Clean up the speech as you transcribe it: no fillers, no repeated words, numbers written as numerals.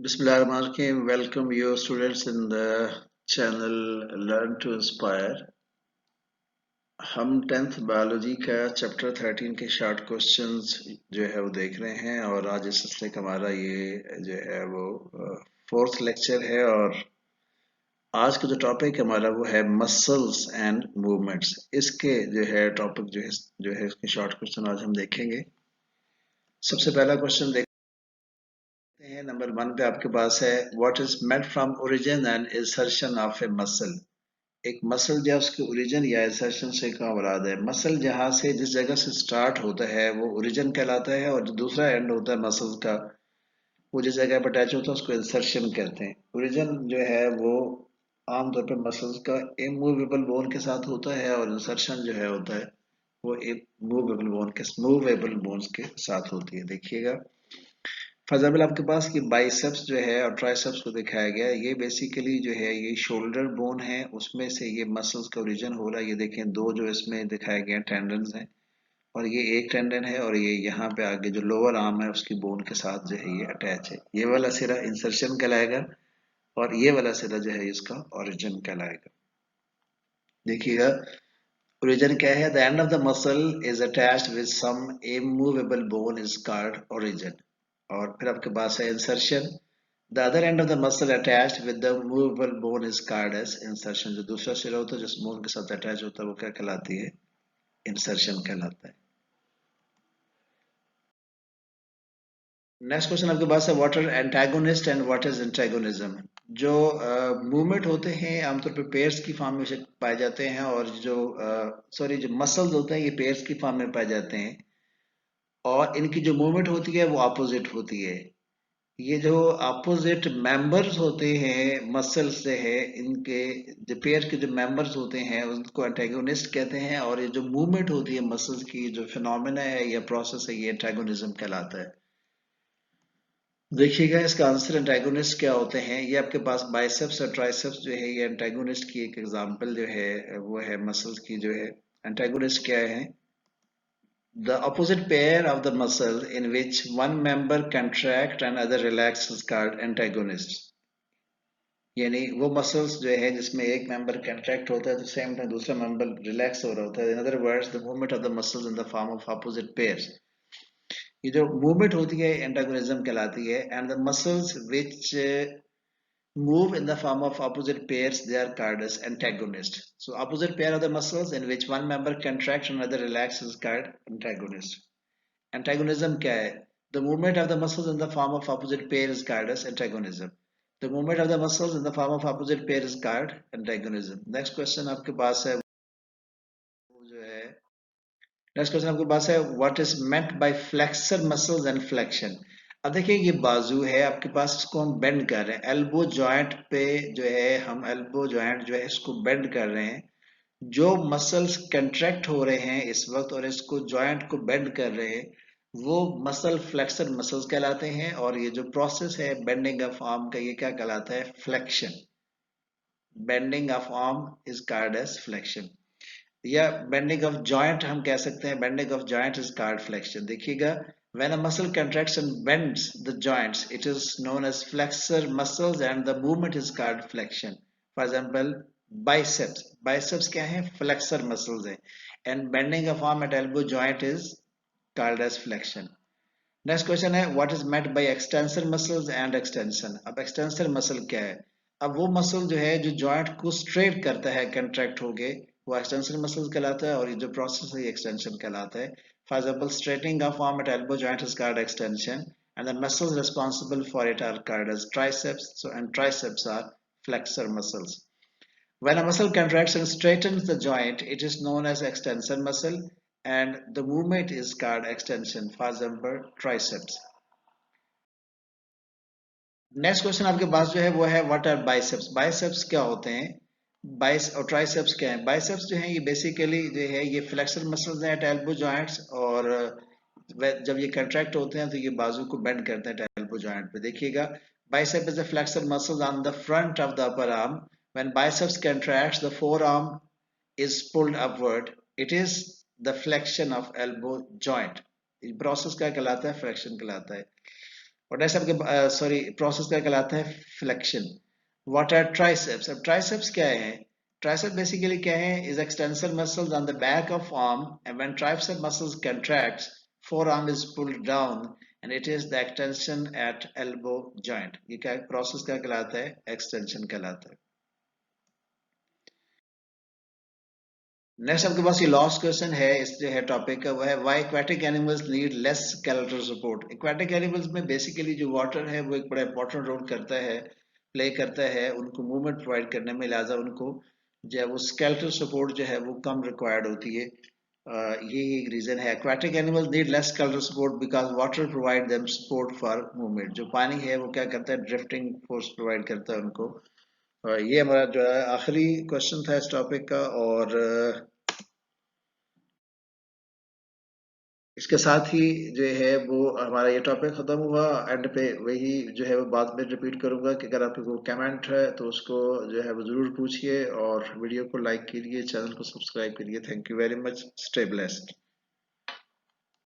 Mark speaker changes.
Speaker 1: Bismillahirrahmanirrahim. Welcome you students in the channel Learn to Inspire. हम 10th biology का chapter 13 के short questions जो है वो देख रहे हैं और आज इस सिलसिले का हमारा ये जो है वो फोर्थ लेक्चर है और आज का जो टॉपिक हमारा वो है मसल्स एंड मूवमेंट्स। इसके जो है टॉपिक जो है इसके शॉर्ट क्वेश्चन आज हम देखेंगे। सबसे पहला क्वेश्चन देखते हैं। नंबर 1 पे आपके पास है what is made from origin and insertion of A muscle. एक मसल जो है उसके ओरिजिन या इंसर्शन से क्या मुराद है? मसल जहां से जिस जगह से स्टार्ट होता है वो ओरिजिन कहलाता है और जो दूसरा एंड होता है मसल का वो जिस जगह पर अटैच होता है उसको इंसर्शन कहते हैं। ओरिजिन जो है वो आमतौर पर मसल्स का इमूवेबल बोन के साथ होता है और इंसर्शन जो है होता है वो मूवेबल बोन्स के साथ होती है। देखिएगा फॉर एग्जाम्पल आपके पास ये बाइसेप्स जो है और ट्राइसेप्स को दिखाया गया है। ये बेसिकली जो है ये शोल्डर बोन है, उसमें से ये मसल्स का ओरिजिन हो रहा है। ये देखें दो जो इसमें दिखाए गए हैं टेंडन्स हैं और ये एक टेंडन है और ये यहाँ पे आगे जो लोअर आर्म है उसकी बोन के साथ जो है ये अटैच है। ये वाला सिरा इंसर्शन कहलाएगा और ये वाला सिरा जो है इसका ओरिजिन कहलाएगा। देखिएगा ओरिजिन क्या है? The end of the muscle is attached with some immovable bone is called origin. और फिर आपके पास है insertion. The other end of the muscle attached with the movable bone is called as insertion. जो दूसरा सिरा होता है जिस बोन के साथ अटैच होता है वो क्या कहलाती है? इंसर्शन कहलाता है। नेक्स्ट क्वेश्चन आपके पास है what are antagonist and what is antagonism. जो मूवमेंट होते हैं आमतौर पर पेयर्स की फॉर्म में पाए जाते हैं और जो मसल्स होते हैं ये पेयर्स की फॉर्म में पाए जाते हैं और इनकी जो मूवमेंट होती है वो अपोजिट होती है। ये जो अपोजिट मेंबर्स होते हैं मसल से है, इनके जो पेयर के जो मेंबर्स होते हैं उनको एंटागोनिस्ट कहते हैं और ये जो मूवमेंट होती है मसल्स की जो फिनोमेना है या प्रोसेस है ये एंटागोनिज्म कहलाता है। देखिएगा इसका आंसर एंटागोनिस्ट क्या होते हैं। ये आपके पास बाइसेप्स और ट्राइसेप्स जो है ये एंटागोनिस्ट की एक एग्जांपल जो है वो है मसल्स की जो है। एंटागोनिस्ट क्या है? The opposite pair of the muscle in which one member contract and other relax is called antagonist। यानी वो मसल्स जो है जिसमें एक मेंबर कंट्रैक्ट होता है तो सेम टाइम दूसरा मेंबर रिलैक्स हो रहा होता है। In other words the movement of the muscles in the form of opposite pairs. ये जो मूवमेंट होती है एंटागोनिज्म कहलाती है। And the muscles which move in the form of opposite pairs, they are called as antagonist. So opposite pair of the muscles in which one member contracts and another relaxes is called antagonist. Antagonism क्या है? The movement of the muscles in the form of opposite pair is called as antagonism. The movement of the muscles in the form of opposite pair is called antagonism. Next question आपके पास है वो जो है next question आपके पास है what is meant bye flexor muscles and flexion. अब देखिए ये बाजू है आपके पास, इसको हम बेंड कर रहे हैं एल्बो जॉइंट पे जो है हम एल्बो जॉइंट जो है इसको बेंड कर रहे हैं। जो मसल्स कंट्रैक्ट हो रहे हैं इस वक्त और इसको जॉइंट को बेंड कर रहे हैं वो मसल फ्लेक्सर मसल्स कहलाते हैं और ये जो प्रोसेस है बेंडिंग ऑफ आर्म का ये क्या कहलाता है? Flexion. Bending of arm is called as flexion या बेंडिंग ऑफ जॉइंट हम कह सकते हैं। Bending of joint is called flexion. देखिएगा when a muscle contracts and bends the joints it is known as flexor muscles and the movement is called flexion. For example biceps क्या है? flexor muscles है and bending of arm at elbow joint is called as flexion. Next question है what is meant by extensor muscles and extension. अब extensor muscle क्या है? अब वो muscle जो है जो जॉइंट को स्ट्रेट करता है कंट्रैक्ट हो गए वो एक्सटेंसर मसल कहलाता है और ये जो प्रोसेस है ये एक्सटेंशन कहलाता है। For example straightening of arm at elbow joint is called extension and the muscles responsible for it are called as triceps. So and triceps are flexor muscles. When a muscle contracts and straightens the joint, it is known as extensor muscle and the movement is called extension. For example, triceps. Next question आपके पास जो है वो है what are biceps. Biceps क्या होते हैं? बाइस और ट्राइसेप्स क्या है? बाइसेप्स जो है ये बेसिकली जो है ये फ्लेक्सर मसल्स हैं एट एल्बो जॉइंट्स और जब ये कंट्रैक्ट होते हैं तो ये बाजू को बेंड करते हैं एट एल्बो जॉइंट पे। देखिएगा bicep is the flexor muscles on the front of the upper arm. When biceps contracts the forearm is pulled upward, it is the flexion of elbow joint. ये process क्या कहलाता है? Flexion कहलाता है। और next आपके sorry process क्या कहलाता है, फ्लेक्शन। What are triceps? अब ट्राइसेप्स क्या है? ट्राइसेप बेसिकली क्या है, is extensor muscles on the back of arm and when tricep muscles contracts forearm is pulled down and it is the extension at elbow joint। ये क्या process क्या कहलाता है, एक्सटेंशन कहलाता है। नेक्स्ट आपके पास ये लास्ट क्वेश्चन है इस जो है टॉपिक का, वो है why aquatic animals need less skeletal support. Aquatic animals में बेसिकली जो वाटर है वो एक बड़ा इंपॉर्टेंट रोल करता है, प्ले करता है उनको मूवमेंट प्रोवाइड करने में, लिहाजा उनको जो है वो स्केलेटल सपोर्ट जो है वो कम रिक्वायर्ड होती है। ये एक रीजन है। Aquatic animals need less skeletal support because water provide them support for movement. जो पानी है वो क्या करता है, ड्रिफ्टिंग फोर्स प्रोवाइड करता है उनको। ये हमारा जो है आखिरी क्वेश्चन था इस टॉपिक का, और इसके साथ ही जो है वो हमारा ये टॉपिक खत्म हुआ। एंड पे वही जो है वो बाद में रिपीट करूंगा कि अगर आपको कोई कमेंट है तो उसको जो है वो जरूर पूछिए, और वीडियो को लाइक कीजिए, चैनल को सब्सक्राइब करिए। Thank you very much, stay blessed.